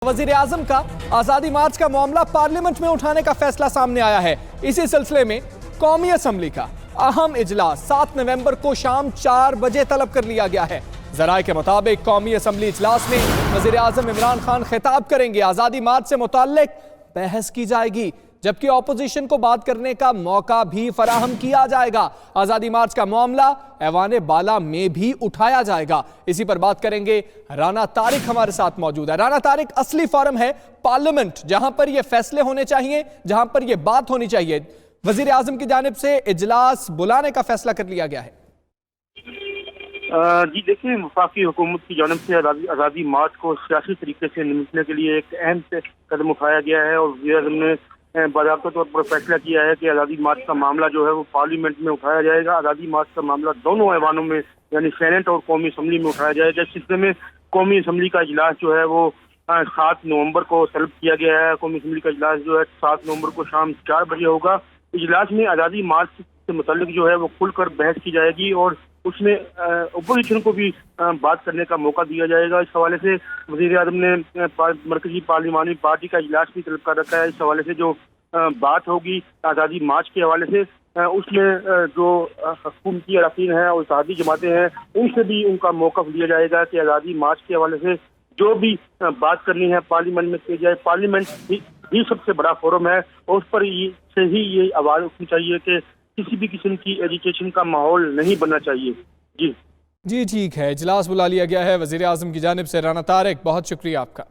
वजीर आजम का आजादी मार्च का मामला पार्लियामेंट में उठाने का फैसला सामने आया है। इसी सिलसिले में कौमी असम्बली का अहम इजलास 7 नवंबर को शाम 4 बजे तलब कर लिया गया है। जराये के मुताबिक कौमी असम्बली इजलास में वजीर आजम इमरान खान खिताब करेंगे। आजादी मार्च से मुताल्लिक बहस की जाएगी, जबकि ऑपोजिशन को बात करने का मौका भी फराहम किया जाएगा। आजादी मार्च का मामला ऐवाने बाला में भी उठाया जाएगा। इसी पर बात करेंगे। राना तारिक हमारे साथ मौजूद है। राना तारिक, असली फोरम है पार्लियामेंट, जहां पर यह फैसले होने चाहिए, जहां पर यह बात होनी चाहिए। वजीर आजम की जानिब से इजलास बुलाने का फैसला कर लिया गया है। जी देखिए, वफाकी हुकूमत की जानिब से आज़ादी मार्च को सियासी तरीके से निपटने के लिए एक अहम कदम उठाया गया है और वज़ीर आज़म ने बाज़ाब्ता तौर पर फैसला किया है कि आज़ादी मार्च का मामला जो है वो पार्लियामेंट में उठाया जाएगा। आज़ादी मार्च का मामला दोनों ऐवानों में यानी सेनेट और कौमी असम्बली में उठाया जाएगा। इस सिलसिले में कौमी असम्बली का इजलास जो है वो 7 नवंबर को तलब किया गया है। कौमी असम्बली का इजलास जो है 7 नवंबर को शाम 4 बजे होगा। इजलास में आज़ादी मार्च से मुताल्लिक जो है वो खुलकर बहस की जाएगी और उसमें अपोजिशन को भी बात करने का मौका दिया जाएगा। इस हवाले से वज़ीर आज़म ने मरकजी पार्लिमानी पार्टी का इजलास भी तलब कर रखा है। इस हवाले से जो बात होगी आज़ादी मार्च के हवाले से, उसमें जो हुकूमती अरकान हैं और इत्तेहादी जमातें हैं, उनसे भी उनका मौका लिया जाएगा कि आज़ादी मार्च के हवाले से जो भी बात करनी है पार्लियामेंट में की जाए। पार्लियामेंट ही सबसे बड़ा फोरम है और उस पर से ही ये आवाज़ उठनी चाहिए कि किसी भी किस्म की एजिटेशन का माहौल नहीं बनना चाहिए। जी ठीक है, इजलास बुला लिया गया है वजीर आजम की जानिब से। राना तारिक, बहुत शुक्रिया आपका।